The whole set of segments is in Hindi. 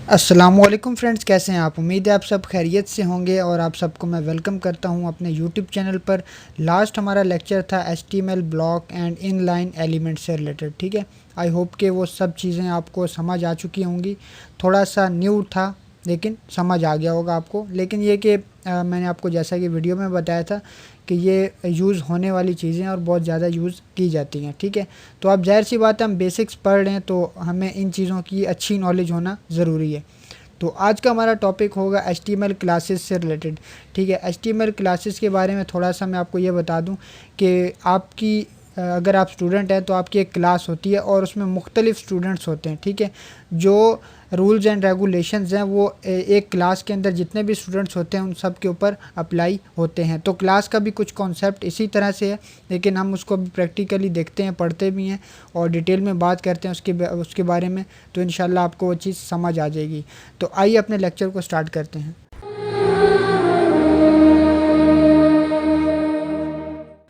अस्सलामुअलैकुम फ्रेंड्स, कैसे हैं आप। उम्मीद है आप सब खैरियत से होंगे और आप सबको मैं वेलकम करता हूं अपने यूट्यूब चैनल पर। लास्ट हमारा लेक्चर था HTML block and inline element से रिलेटेड। ठीक है, आई होप कि वो सब चीज़ें आपको समझ आ चुकी होंगी। थोड़ा सा न्यू था लेकिन समझ आ गया होगा आपको। लेकिन ये कि मैंने आपको जैसा कि वीडियो में बताया था कि ये यूज़ होने वाली चीज़ें और बहुत ज़्यादा यूज़ की जाती हैं। ठीक है, तो अब जाहिर सी बात है, हम बेसिक्स पढ़ रहे हैं तो हमें इन चीज़ों की अच्छी नॉलेज होना ज़रूरी है। तो आज का हमारा टॉपिक होगा एचटीएमएल क्लासेस से रिलेटेड। ठीक है, एचटीएमएल क्लासेस के बारे में थोड़ा सा मैं आपको ये बता दूं कि आपकी अगर आप स्टूडेंट हैं तो आपकी एक क्लास होती है और उसमें मुख्तलिफ स्टूडेंट्स होते हैं। ठीक है, जो रूल्स एंड रेगुलेशंस हैं वो एक क्लास के अंदर जितने भी स्टूडेंट्स होते हैं उन सब के ऊपर अप्लाई होते हैं। तो क्लास का भी कुछ कॉन्सेप्ट इसी तरह से है, लेकिन हम उसको प्रैक्टिकली देखते हैं, पढ़ते भी हैं और डिटेल में बात करते हैं उसके बारे में। तो इंशाल्लाह आपको वो चीज़ समझ आ जाएगी। तो आइए अपने लेक्चर को स्टार्ट करते हैं।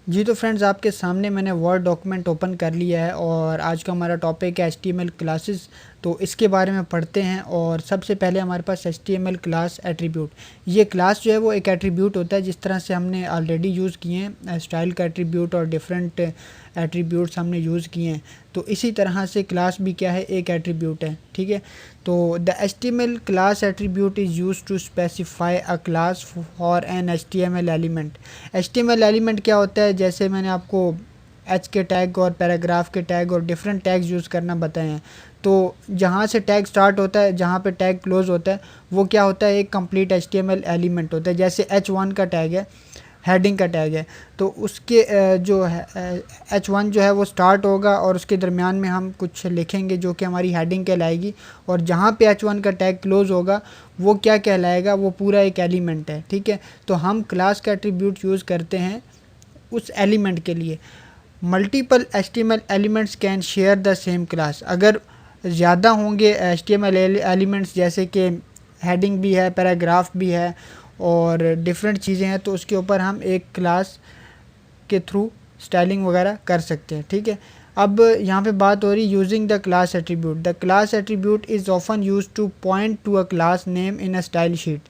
जी तो फ्रेंड्स, आपके सामने मैंने वर्ड डॉक्यूमेंट ओपन कर लिया है और आज का हमारा टॉपिक है एचटीएमएल क्लासेस। तो इसके बारे में पढ़ते हैं। और सबसे पहले हमारे पास एचटीएमएल क्लास एट्रीब्यूट। ये क्लास जो है वो एक एट्रीब्यूट होता है, जिस तरह से हमने ऑलरेडी यूज़ किए हैं स्टाइल का एट्रीब्यूट और डिफरेंट एट्रीब्यूट्स हमने यूज़ किए हैं। तो इसी तरह से क्लास भी क्या है, एक एट्रीब्यूट है। ठीक है, तो the HTML class attribute is use to specify a class for an HTML element. HTML element क्या होता है, जैसे मैंने आपको एच के टैग और पैराग्राफ के टैग और डिफरेंट टैग्स यूज़ करना बताए हैं। तो जहाँ से टैग स्टार्ट होता है, जहाँ पे टैग क्लोज होता है, वो क्या होता है, एक कंप्लीट एचटीएमएल एलिमेंट होता है। जैसे H1 का टैग है, हेडिंग का टैग है, तो उसके जो है H1 जो है वो स्टार्ट होगा और उसके दरमियान में हम कुछ लिखेंगे जो कि हमारी हेडिंग कहलाएगी। और जहाँ पे H1 का टैग क्लोज होगा वो क्या कहलाएगा, वो पूरा एक एलिमेंट है। ठीक है, तो हम क्लास का एट्रीब्यूट यूज़ करते हैं उस एलिमेंट के लिए। Multiple HTML elements can share the same class. अगर ज़्यादा होंगे एचटीएमएल एलिमेंट्स, जैसे कि हेडिंग भी है, पैराग्राफ भी है और डिफरेंट चीज़ें हैं, तो उसके ऊपर हम एक क्लास के थ्रू स्टाइलिंग वगैरह कर सकते हैं। ठीक है, अब यहाँ पे बात हो रही using the class attribute. The class attribute is often use to point to a class name in a style sheet.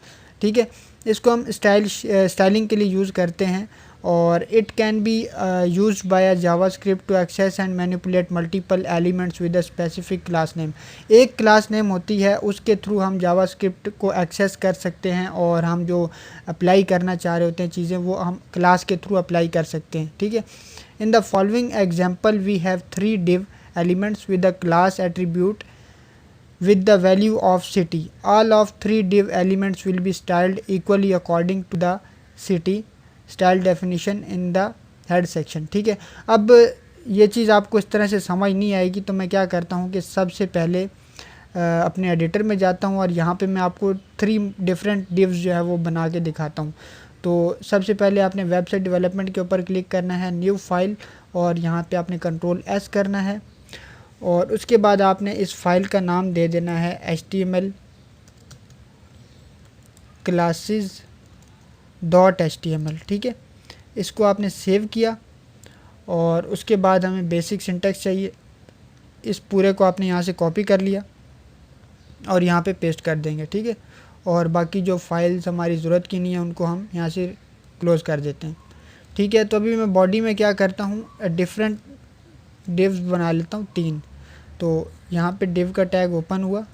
ठीक है, इसको हम स्टाइलिंग के लिए यूज़ करते हैं और it can be use by a JavaScript to access and manipulate multiple elements with a specific class name. एक क्लास नेम होती है, उसके थ्रू हम जावास्क्रिप्ट को एक्सेस कर सकते हैं और हम जो अप्लाई करना चाह रहे होते हैं चीज़ें, वो हम क्लास के थ्रू अप्लाई कर सकते हैं। ठीक है, in the following example we have 3 div elements with a class attribute with the value of city. All of 3 div elements will be styled equally according to the city style definition in the head section. ठीक है, अब ये चीज़ आपको इस तरह से समझ नहीं आएगी, तो मैं क्या करता हूँ कि सबसे पहले अपने एडिटर में जाता हूँ और यहाँ पे मैं आपको 3 डिफरेंट डिव्स जो है वो बना के दिखाता हूँ। तो सबसे पहले आपने वेबसाइट डेवलपमेंट के ऊपर क्लिक करना है, न्यू फाइल, और यहाँ पे आपने कंट्रोल एस करना है और उसके बाद आपने इस फाइल का नाम दे देना है HTML क्लासेस डॉट HTML। ठीक है, इसको आपने सेव किया और उसके बाद हमें बेसिक सिंटैक्स चाहिए। इस पूरे को आपने यहाँ से कॉपी कर लिया और यहाँ पे पेस्ट कर देंगे। ठीक है, और बाकी जो फाइल्स हमारी ज़रूरत की नहीं है उनको हम यहाँ से क्लोज़ कर देते हैं। ठीक है, तो अभी मैं बॉडी में क्या करता हूँ, डिफरेंट डिव्स बना लेता हूँ 3। तो यहाँ पे डिव का टैग ओपन हुआ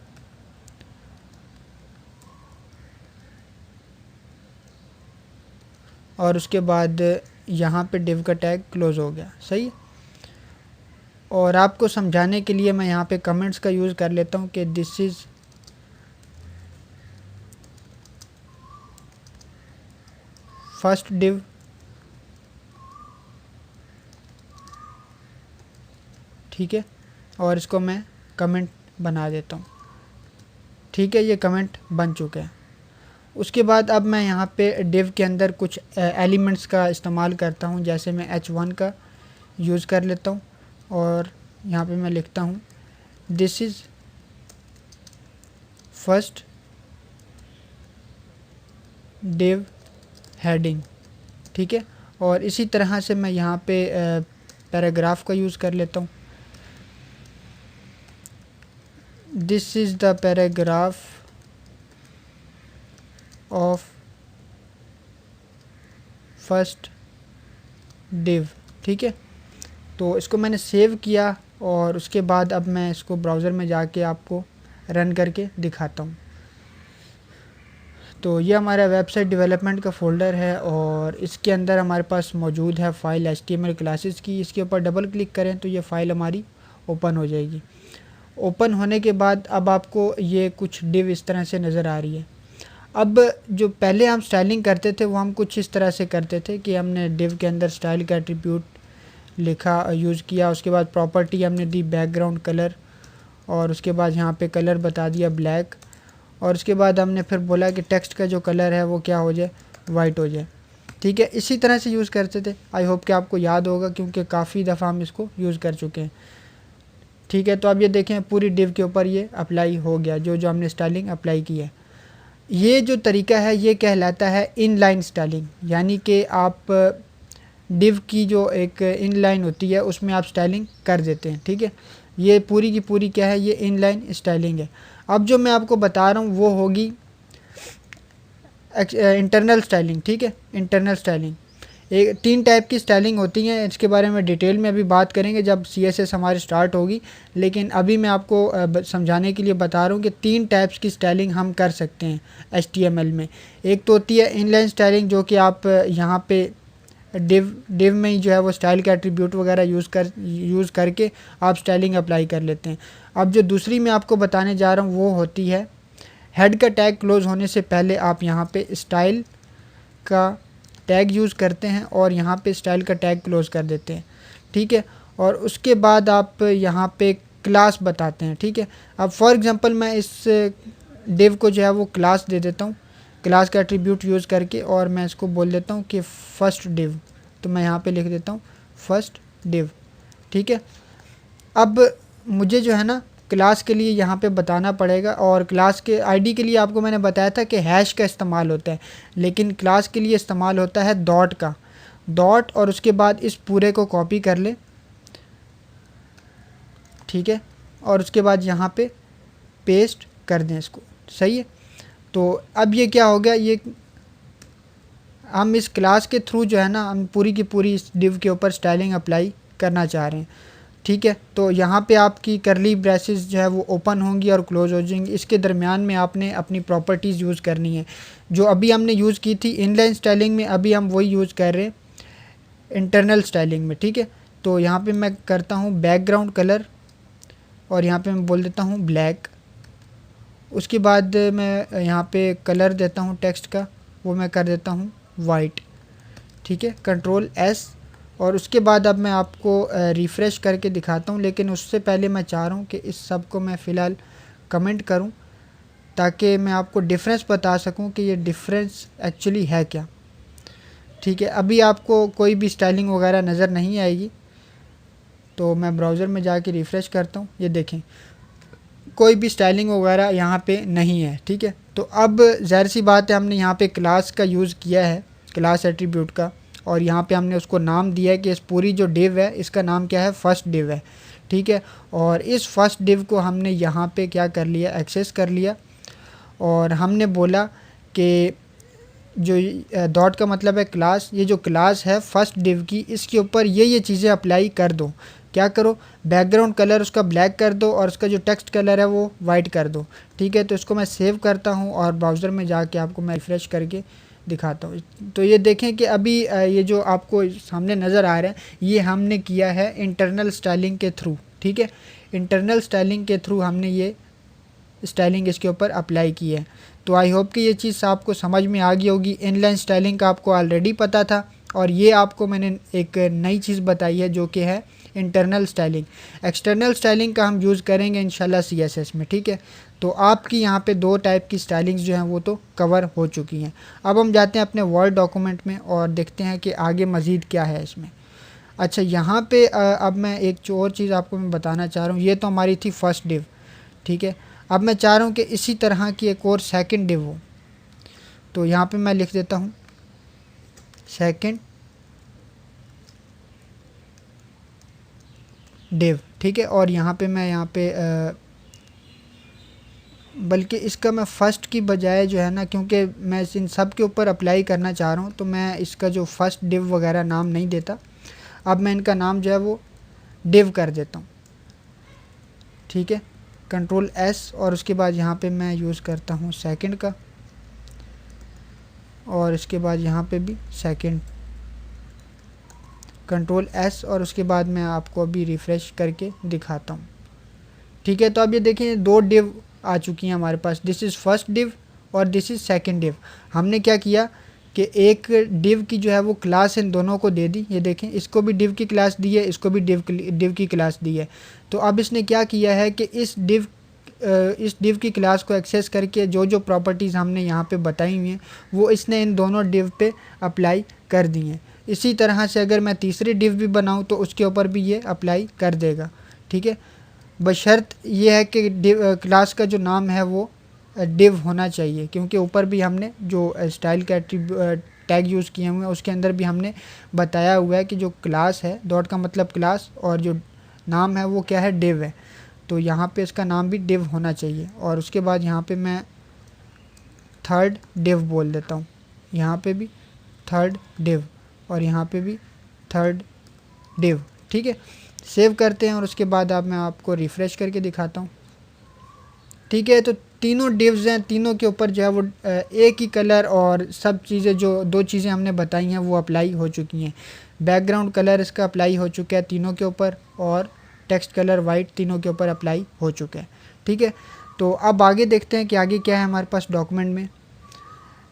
और उसके बाद यहाँ पे डिव का टैग क्लोज़ हो गया। सही, और आपको समझाने के लिए मैं यहाँ पे कमेंट्स का यूज़ कर लेता हूँ कि दिस इज़ फर्स्ट डिव, ठीक है, और इसको मैं कमेंट बना देता हूँ। ठीक है, ये कमेंट बन चुके हैं। उसके बाद अब मैं यहाँ पे डिव के अंदर कुछ एलिमेंट्स का इस्तेमाल करता हूँ, जैसे मैं H1 का यूज़ कर लेता हूँ और यहाँ पे मैं लिखता हूँ this is first div heading. ठीक है, और इसी तरह से मैं यहाँ पे पैराग्राफ का यूज़ कर लेता हूँ। This is the paragraph of first div. ठीक है, तो इसको मैंने सेव किया और उसके बाद अब मैं इसको ब्राउज़र में जाके आपको रन करके दिखाता हूँ। तो ये हमारा वेबसाइट डेवलपमेंट का फ़ोल्डर है और इसके अंदर हमारे पास मौजूद है फ़ाइल HTML क्लासेस की। इसके ऊपर डबल क्लिक करें तो ये फ़ाइल हमारी ओपन हो जाएगी। ओपन होने के बाद अब आपको ये कुछ डिव इस तरह से नज़र आ रही है। अब जो पहले हम स्टाइलिंग करते थे वो हम कुछ इस तरह से करते थे कि हमने डिव के अंदर स्टाइल का एट्रीब्यूट लिखा यूज़ किया, उसके बाद प्रॉपर्टी हमने दी बैकग्राउंड कलर और उसके बाद यहाँ पे कलर बता दिया ब्लैक और उसके बाद हमने फिर बोला कि टेक्स्ट का जो कलर है वो क्या हो जाए, वाइट हो जाए। ठीक है, इसी तरह से यूज़ करते थे। आई होप कि आपको याद होगा क्योंकि काफ़ी दफ़ा हम इसको यूज़ कर चुके हैं। ठीक है, तो अब ये देखें पूरी डिव के ऊपर ये अप्लाई हो गया जो जो हमने स्टाइलिंग अप्लाई की है। ये जो तरीका है ये कहलाता है इनलाइन स्टाइलिंग, यानी कि आप डिव की जो एक इनलाइन होती है उसमें आप स्टाइलिंग कर देते हैं। ठीक है, ये पूरी की पूरी क्या है, ये इनलाइन स्टाइलिंग है। अब जो मैं आपको बता रहा हूँ वो होगी इंटरनल स्टाइलिंग। ठीक है, इंटरनल स्टाइलिंग एक 3 टाइप की स्टाइलिंग होती हैं, इसके बारे में डिटेल में अभी बात करेंगे जब CSS हमारी स्टार्ट होगी, लेकिन अभी मैं आपको समझाने के लिए बता रहा हूँ कि 3 टाइप्स की स्टाइलिंग हम कर सकते हैं HTML में। एक तो होती है इनलाइन स्टाइलिंग जो कि आप यहाँ पे डिव में ही जो है वो स्टाइल का एट्रीब्यूट वगैरह यूज़ करके आप स्टाइलिंग अप्लाई कर लेते हैं। अब जो दूसरी मैं आपको बताने जा रहा हूँ वो होती है हेड का टैग क्लोज होने से पहले आप यहाँ पे स्टाइल का टैग यूज़ करते हैं और यहाँ पे स्टाइल का टैग क्लोज कर देते हैं। ठीक है, और उसके बाद आप यहाँ पे क्लास बताते हैं। ठीक है, अब फॉर एग्जांपल मैं इस डिव को जो है वो क्लास दे देता हूँ, क्लास का एट्रीब्यूट यूज़ करके, और मैं इसको बोल देता हूँ कि फ़र्स्ट डिव। तो मैं यहाँ पे लिख देता हूँ फर्स्ट डिव। ठीक है, अब मुझे जो है ना क्लास के लिए यहाँ पे बताना पड़ेगा, और क्लास के आईडी के लिए आपको मैंने बताया था कि हैश का इस्तेमाल होता है, लेकिन क्लास के लिए इस्तेमाल होता है डॉट का। डॉट और उसके बाद इस पूरे को कॉपी कर ले। ठीक है, और उसके बाद यहाँ पे पेस्ट कर दें इसको। सही है, तो अब ये क्या हो गया, ये हम इस क्लास के थ्रू जो है ना हम पूरी की पूरी इस डिव के ऊपर स्टाइलिंग अप्लाई करना चाह रहे हैं। ठीक है, तो यहाँ पे आपकी करली ब्रेसेस जो है वो ओपन होंगी और क्लोज हो जाएंगी। इसके दरमियान में आपने अपनी प्रॉपर्टीज़ यूज़ करनी है जो अभी हमने यूज़ की थी इनलाइन स्टाइलिंग में, अभी हम वही यूज़ कर रहे हैं इंटरनल स्टाइलिंग में। ठीक है, तो यहाँ पे मैं करता हूँ बैकग्राउंड कलर और यहाँ पे मैं बोल देता हूँ ब्लैक। उसके बाद मैं यहाँ पे कलर देता हूँ टेक्स्ट का, वो मैं कर देता हूँ वाइट। ठीक है, कंट्रोल S, और उसके बाद अब मैं आपको रिफ़्रेश करके दिखाता हूँ, लेकिन उससे पहले मैं चाह रहा हूँ कि इस सब को मैं फ़िलहाल कमेंट करूँ ताकि मैं आपको डिफरेंस बता सकूँ कि ये डिफरेंस एक्चुअली है क्या। ठीक है, अभी आपको कोई भी स्टाइलिंग वगैरह नज़र नहीं आएगी, तो मैं ब्राउज़र में जाके रिफ़्रेश करता हूँ। ये देखें कोई भी स्टाइलिंग वगैरह यहाँ पे नहीं है। ठीक है, तो अब ज़ाहिर सी बात है हमने यहाँ पे क्लास का यूज़ किया है, क्लास एट्रीब्यूट का, और यहाँ पे हमने उसको नाम दिया है कि इस पूरी जो डिव है इसका नाम क्या है, फर्स्ट डिव है। ठीक है, और इस फर्स्ट डिव को हमने यहाँ पे क्या कर लिया, एक्सेस कर लिया, और हमने बोला कि जो डॉट का मतलब है क्लास, ये जो क्लास है फर्स्ट डिव की, इसके ऊपर ये चीज़ें अप्लाई कर दो। क्या करो, बैकग्राउंड कलर उसका ब्लैक कर दो और उसका जो टेक्स्ट कलर है वो वाइट कर दो। ठीक है, तो इसको मैं सेव करता हूँ और ब्राउज़र में जाके आपको मैं रिफ़्रेश करके दिखाता हूँ। तो ये देखें कि अभी ये जो आपको सामने नज़र आ रहा है ये हमने किया है इंटरनल स्टाइलिंग के थ्रू। ठीक है, इंटरनल स्टाइलिंग के थ्रू हमने ये स्टाइलिंग इसके ऊपर अप्लाई की है। तो आई होप कि ये चीज़ आपको समझ में आ गई होगी। इनलाइन स्टाइलिंग का आपको ऑलरेडी पता था, और ये आपको मैंने एक नई चीज़ बताई है जो कि है इंटरनल स्टाइलिंग। एक्सटर्नल स्टाइलिंग का हम यूज़ करेंगे इंशाल्लाह CSS में। ठीक है, तो आपकी यहाँ पे 2 टाइप की स्टाइलिंग्स जो हैं वो तो कवर हो चुकी हैं। अब हम जाते हैं अपने वर्ड डॉक्यूमेंट में और देखते हैं कि आगे मज़ीद क्या है इसमें। अच्छा, यहाँ पे अब मैं एक और चीज़ आपको मैं बताना चाह रहा हूँ। ये तो हमारी थी फर्स्ट डिव। ठीक है, अब मैं चाह रहा हूँ कि इसी तरह की एक और सेकंड डिव हो, तो यहाँ पे मैं लिख देता हूँ सेकंड डिव। ठीक है, और यहाँ पे मैं यहाँ पे बल्कि इसका मैं फ़र्स्ट की बजाय जो है ना, क्योंकि मैं इन सब के ऊपर अप्लाई करना चाह रहा हूँ, तो मैं इसका जो फर्स्ट डिव वगैरह नाम नहीं देता। अब मैं इनका नाम जो है वो डिव कर देता हूँ, ठीक है। कंट्रोल एस, और उसके बाद यहाँ पे मैं यूज़ करता हूँ सेकंड का, और इसके बाद यहाँ पे भी सेकंड, कंट्रोल एस, और उसके बाद मैं आपको अभी रिफ़्रेश करके दिखाता हूँ, ठीक है। तो अब ये देखें 2 डिव आ चुकी हैं हमारे पास, दिस इज़ फर्स्ट डिव और दिस इज़ सेकंड डिव। हमने क्या किया कि एक डिव की जो है वो क्लास इन दोनों को दे दी। ये देखें, इसको भी डिव की क्लास दी है, इसको भी डिव की क्लास दी है। तो अब इसने क्या किया है कि इस डिव की क्लास को एक्सेस करके जो जो प्रॉपर्टीज़ हमने यहाँ पे बताई हुई हैं वो इसने इन दोनों डिव पे अप्लाई कर दी हैं। इसी तरह से अगर मैं तीसरी डिव भी बनाऊँ तो उसके ऊपर भी ये अप्लाई कर देगा, ठीक है। बशर्त ये है कि क्लास का जो नाम है वो डिव होना चाहिए, क्योंकि ऊपर भी हमने जो स्टाइल का टैग यूज़ किए हुए हैं उसके अंदर भी हमने बताया हुआ है कि जो क्लास है, डॉट का मतलब क्लास, और जो नाम है वो क्या है, डिव है। तो यहाँ पे इसका नाम भी डिव होना चाहिए। और उसके बाद यहाँ पे मैं थर्ड डिव बोल देता हूँ, यहाँ पे भी थर्ड डिव, और यहाँ पे भी थर्ड डिव, ठीक है। सेव करते हैं और उसके बाद मैं आपको रिफ़्रेश करके दिखाता हूँ, ठीक है। तो तीनों डिव्स हैं, तीनों के ऊपर जो है वो एक ही कलर और सब चीज़ें, जो 2 चीज़ें हमने बताई हैं वो अप्लाई हो चुकी हैं। बैकग्राउंड कलर इसका अप्लाई हो चुका है तीनों के ऊपर, और टेक्स्ट कलर वाइट तीनों के ऊपर अप्लाई हो चुका है, ठीक है। तो अब आगे देखते हैं कि आगे क्या है हमारे पास डॉक्यूमेंट में।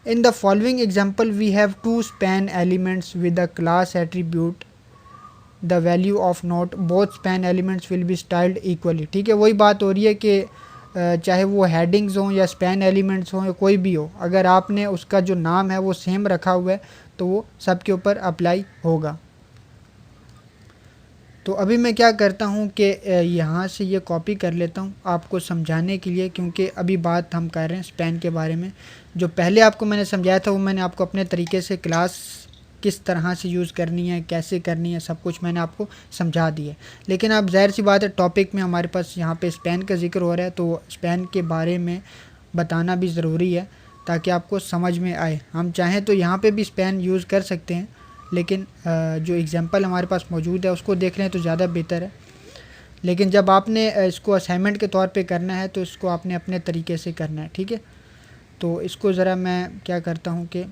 In the following example we have 2 span elements with the class attribute the value of note, both span elements will be styled equally, ठीक है। वही बात हो रही है कि चाहे वो हेडिंग्स हों या स्पैन एलिमेंट्स हों या कोई भी हो, अगर आपने उसका जो नाम है वो सेम रखा हुआ है तो वो सब के ऊपर अप्लाई होगा। तो अभी मैं क्या करता हूँ कि यहाँ से ये कॉपी कर लेता हूँ आपको समझाने के लिए, क्योंकि अभी बात हम कर रहे हैं स्पैन के बारे में। जो पहले आपको मैंने समझाया था वो मैंने आपको अपने तरीके से क्लास किस तरह से यूज़ करनी है, कैसे करनी है, सब कुछ मैंने आपको समझा दिया है। लेकिन अब ज़ाहिर सी बात है, टॉपिक में हमारे पास यहाँ पे स्पैन का ज़िक्र हो रहा है, तो स्पैन के बारे में बताना भी ज़रूरी है ताकि आपको समझ में आए। हम चाहें तो यहाँ पे भी स्पैन यूज़ कर सकते हैं, लेकिन जो एग्ज़ाम्पल हमारे पास मौजूद है उसको देख लें तो ज़्यादा बेहतर है। लेकिन जब आपने इसको असाइनमेंट के तौर पे करना है तो इसको आपने अपने तरीके से करना है, ठीक है। तो इसको ज़रा मैं क्या करता हूँ कि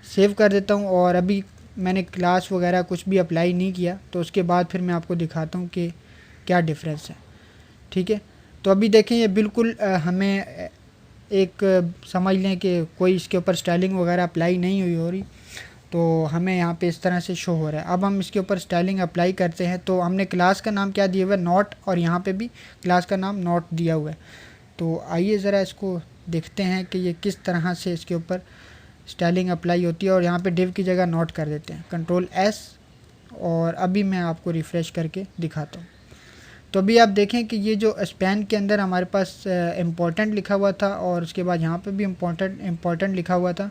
सेव कर देता हूँ, और अभी मैंने क्लास वगैरह कुछ भी अप्लाई नहीं किया, तो उसके बाद फिर मैं आपको दिखाता हूँ कि क्या डिफरेंस है, ठीक है। तो अभी देखें ये बिल्कुल हमें एक समझ लें कि कोई इसके ऊपर स्टाइलिंग वगैरह अप्लाई नहीं हुई हो रही, तो हमें यहाँ पे इस तरह से शो हो रहा है। अब हम इसके ऊपर स्टाइलिंग अप्लाई करते हैं, तो हमने क्लास का नाम क्या दिया हुआ है, नॉट, और यहाँ पे भी क्लास का नाम नॉट दिया हुआ है। तो आइए ज़रा इसको देखते हैं कि ये किस तरह से इसके ऊपर स्टाइलिंग अप्लाई होती है। और यहाँ पे डिव की जगह नॉट कर देते हैं, कंट्रोल एस, और अभी मैं आपको रिफ़्रेश करके दिखाता हूँ। तो अभी आप देखें कि ये जो स्पैन के अंदर हमारे पास इम्पोर्टेंट लिखा हुआ था, और उसके बाद यहाँ पे भी इम्पोर्टेंट लिखा हुआ था।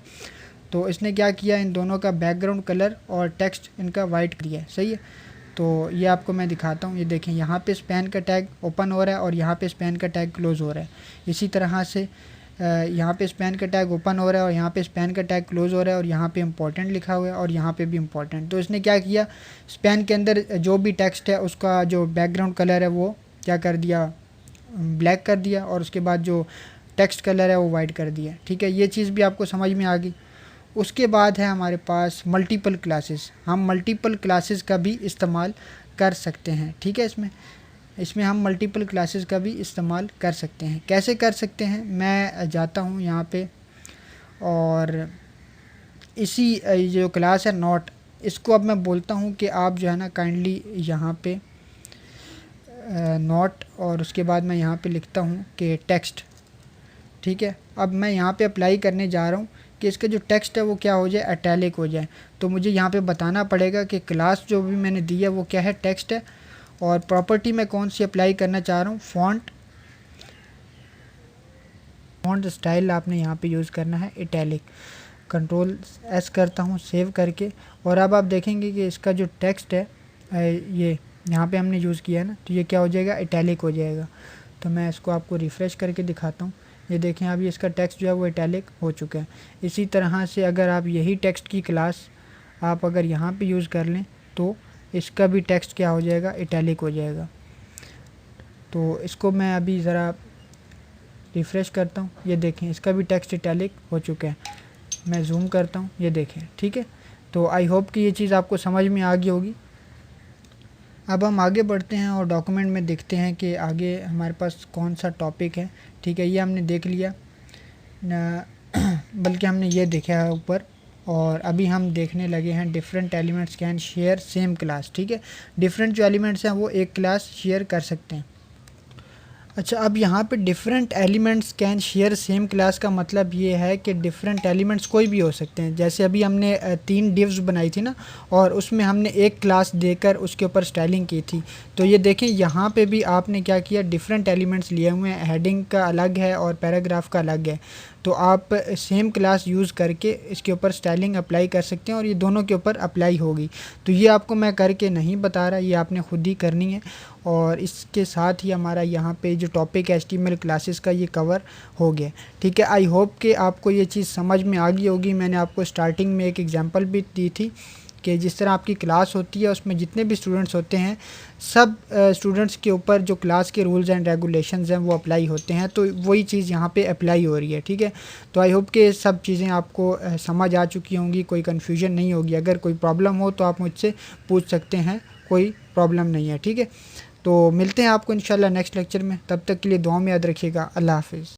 तो इसने क्या किया, इन दोनों का बैकग्राउंड कलर और टेक्स्ट इनका वाइट किया है, सही है। तो ये आपको मैं दिखाता हूँ, ये देखें यहाँ पे स्पैन का टैग ओपन हो रहा है और यहाँ पे स्पैन का टैग क्लोज़ हो रहा है। इसी तरह से यहाँ पे स्पैन का टैग ओपन हो रहा है और यहाँ पे स्पैन का टैग क्लोज़ हो रहा है, और यहाँ पे इम्पोर्टेंट लिखा हुआ है और यहाँ पे भी इम्पोर्टेंट। तो इसने क्या किया, स्पैन के अंदर जो भी टेक्स्ट है उसका जो बैकग्राउंड कलर है वो क्या कर दिया, ब्लैक कर दिया, और उसके बाद जो टेक्स्ट कलर है वो वाइट कर दिया, ठीक है। ये चीज़ भी आपको समझ में आ गई। उसके बाद है हमारे पास मल्टीपल क्लासेस। हम मल्टीपल क्लासेस का भी इस्तेमाल कर सकते हैं, ठीक है। इसमें हम मल्टीपल क्लासेस का भी इस्तेमाल कर सकते हैं। कैसे कर सकते हैं, मैं जाता हूँ यहाँ पे, और इसी जो क्लास है नॉट, इसको अब मैं बोलता हूँ कि आप जो है ना काइंडली यहाँ पे नॉट, और उसके बाद मैं यहाँ पे लिखता हूँ कि टेक्स्ट, ठीक है। अब मैं यहाँ पे अप्लाई करने जा रहा हूँ कि इसका जो टेक्स्ट है वो क्या हो जाए, इटैलिक हो जाए। तो मुझे यहाँ पे बताना पड़ेगा कि क्लास जो भी मैंने दी है वो क्या है, टेक्स्ट है, और प्रॉपर्टी मैं कौन सी अप्लाई करना चाह रहा हूँ, फ़ॉन्ट स्टाइल आपने यहाँ पे यूज़ करना है इटैलिक। कंट्रोल एस करता हूँ सेव करके, और अब आप देखेंगे कि इसका जो टेक्स्ट है ये यहाँ पे हमने यूज़ किया है ना, तो ये क्या हो जाएगा, इटैलिक हो जाएगा। तो मैं इसको आपको रिफ़्रेश करके दिखाता हूँ। ये देखें अभी इसका टेक्स्ट जो है वो इटैलिक हो चुका है। इसी तरह से अगर आप यही टेक्स्ट की क्लास आप अगर यहाँ पे यूज़ कर लें तो इसका भी टेक्स्ट क्या हो जाएगा, इटैलिक हो जाएगा। तो इसको मैं अभी ज़रा रिफ़्रेश करता हूँ। ये देखें इसका भी टेक्स्ट इटैलिक हो चुका है। मैं जूम करता हूँ, ये देखें, ठीक है। तो आई होप कि ये चीज़ आपको समझ में आ गई होगी। अब हम आगे बढ़ते हैं और डॉक्यूमेंट में देखते हैं कि आगे हमारे पास कौन सा टॉपिक है। ठीक है, ये हमने देख लिया बल्कि हमने ये देखा है ऊपर, और अभी हम देखने लगे हैं different elements can share same class. ठीक है, डिफरेंट जो एलिमेंट्स हैं वो एक क्लास शेयर कर सकते हैं। अच्छा, अब यहाँ पे different elements can share same class का मतलब ये है कि डिफरेंट एलिमेंट्स कोई भी हो सकते हैं। जैसे अभी हमने 3 डिव्स बनाई थी ना, और उसमें हमने एक क्लास देकर उसके ऊपर स्टाइलिंग की थी। तो ये देखें यहाँ पे भी आपने क्या किया, डिफरेंट एलिमेंट्स लिए हुए हैं। हेडिंग का अलग है और पैराग्राफ का अलग है। तो आप सेम क्लास यूज़ करके इसके ऊपर स्टाइलिंग अप्लाई कर सकते हैं और ये दोनों के ऊपर अप्लाई होगी। तो ये आपको मैं करके नहीं बता रहा, ये आपने खुद ही करनी है। और इसके साथ ही हमारा यहाँ पे जो टॉपिक है HTML क्लासेस का ये कवर हो गया। ठीक है, आई होप कि आपको ये चीज़ समझ में आ गई होगी। मैंने आपको स्टार्टिंग में एक एग्जांपल भी दी थी कि जिस तरह आपकी क्लास होती है उसमें जितने भी स्टूडेंट्स होते हैं, सब स्टूडेंट्स के ऊपर जो क्लास के रूल्स एंड रेगुलेशंस हैं वो अप्लाई होते हैं। तो वही चीज़ यहाँ पे अप्लाई हो रही है। ठीक है, तो आई होप कि सब चीज़ें आपको समझ आ चुकी होंगी, कोई कन्फ्यूजन नहीं होगी। अगर कोई प्रॉब्लम हो तो आप मुझसे पूछ सकते हैं, कोई प्रॉब्लम नहीं है। ठीक है, तो मिलते हैं आपको इंशाल्लाह नेक्स्ट लेक्चर में। तब तक के लिए दुआ में याद रखिएगा। अल्लाह हाफ़िज़।